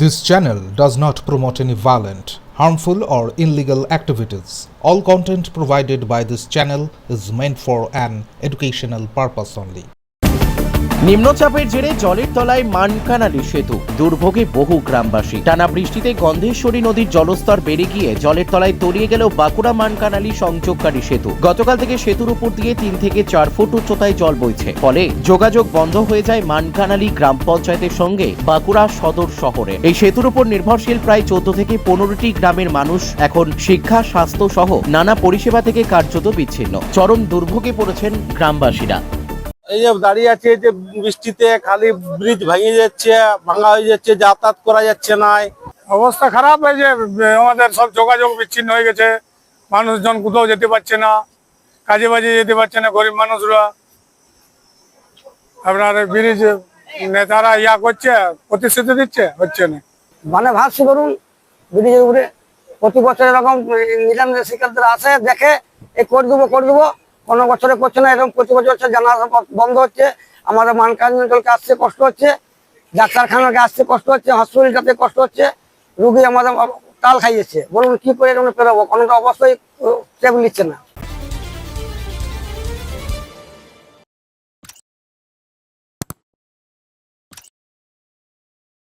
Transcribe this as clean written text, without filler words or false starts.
This channel does not promote any violent, harmful, or illegal activities. All content provided by this channel is meant for an educational purpose only. নিম্নচাপের জেরে জলের তলায় মানকানালি সেতু, দুর্ভোগে বহু গ্রামবাসী। টানা বৃষ্টিতে গন্ধেশ্বরী নদীর জলস্তর বেড়ে গিয়ে জলের তলায় তলিয়ে গেল বাঁকুড়া মানকানালি সংযোগকারী সেতু। গতকাল থেকে সেতুর উপর দিয়ে 3 থেকে 4 ফুট উচ্চতায় জল বইছে, ফলে যোগাযোগ বন্ধ হয়ে যায় মানকানালি গ্রাম পঞ্চায়েতের সঙ্গে বাঁকুড়া সদর শহরে। এই সেতুর উপর নির্ভরশীল প্রায় 14 থেকে 15টি গ্রামের মানুষ এখন শিক্ষা, স্বাস্থ্য সহ নানা পরিষেবা থেকে কার্যত বিচ্ছিন্ন। চরম দুর্ভোগে পড়েছেন গ্রামবাসীরা। এই যে দাঁড়িয়ে আছে, যে বৃষ্টিতে খালি ব্রিজ ভেঙে যাচ্ছে, ভাঙা হয়ে যাচ্ছে, যাতায়াত করা যাচ্ছে না। অবস্থা খারাপ হয়েছে, আমাদের সব যোগাযোগ বিচ্ছিন্ন হয়ে গেছে। মানুষজন কোথাও যেতে পারছে না, কাজে বাজে যেতে পারছে না গরিব মানুষরা। আপনার ব্রিজ নেতারা করছে, প্রতিশ্রুতি দিচ্ছে, হচ্ছে না। মানে ভাবছি করুন, ব্রিজের উপরে প্রতি বছর এরকম নিলাম শিক্ষার্থীরা আসে, দেখে এই করে দেবো, কোনো বছরে করছে না। এরকম প্রতি বছর হচ্ছে, জানা বন্ধ হচ্ছে। আমাদের মানকানালি অঞ্চলকে আসতে কষ্ট হচ্ছে, ডাক্তারখানাকে আসতে কষ্ট হচ্ছে, হসপিটালটাতে কষ্ট হচ্ছে। রুগী আমাদের তাল খাইয়েছে। বলুন কি করে এরকম পেরোবো? কোনোটা অবশ্যই স্টেপ নিচ্ছে না।